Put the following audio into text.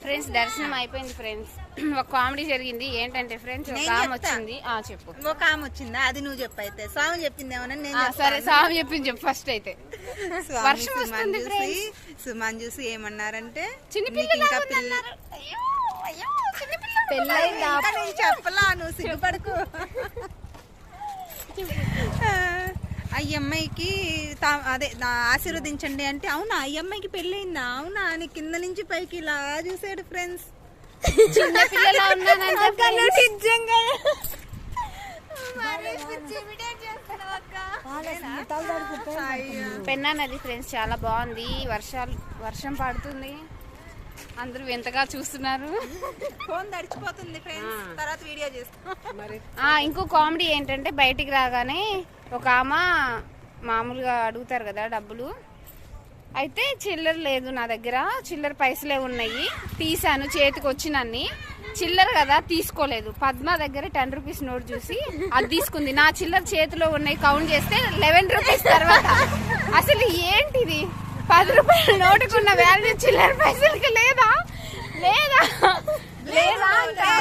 Friends దర్శనం అయిపోయింది friends. ఒక కామెడీ జరిగింది. ఏంటంటే ఫ్రెండ్స్ ఒక ఆమె వచ్చింది. చెప్పు. ఒక ఆమె వచ్చిందా? అది నువ్వు చెప్పు. అయితే స్వామి చెప్పింది ఏమన్నా? సరే స్వామి చెప్పింది చెప్పు ఫస్ట్. అయితే వర్షం వస్తుంది సుమాన్ చూసి ఏమన్నారంటే చెప్పలా, నువ్వు సిగ్గుపడకు. ఈ అమ్మాయికి అదే ఆశీర్వదించండి అంటే, అవునా ఈ అమ్మాయికి పెళ్ళయిందా? అవునా అని కింద నుంచి పైకి ఇలా చూసాడు ఫ్రెండ్స్. చిన్న పిల్లలా పెన్నా నది ఫ్రెండ్స్ చాలా బాగుంది. వర్షం పడుతుంది. అందరూ ఎంతగా చూస్తున్నారు. ఫోన్ తడిచిపోతుంది ఫ్రెండ్స్, తర్వాత వీడియో చేస్తాం. ఇంకో కామెడీ ఏంటంటే బయటికి రాగానే ఒక ఆమె మామూలుగా అడుగుతారు కదా డబ్బులు. అయితే చిల్లర లేదు నా దగ్గర, చిల్లర పైసలే ఉన్నాయి. తీసాను, చేతికి వచ్చినన్ని చిల్లర కదా తీసుకోలేదు. పద్మ దగ్గర 10 రూపీస్ నోట్ చూసి అది తీసుకుంది. నా చిల్లర చేతిలో ఉన్నాయి, కౌంట్ చేస్తే 11 రూపీస్. తర్వాత అసలు ఏంటిది, 10 రూపాయల నోటుకున్న వాల్యూ చిల్లర పైసలకి లేదా?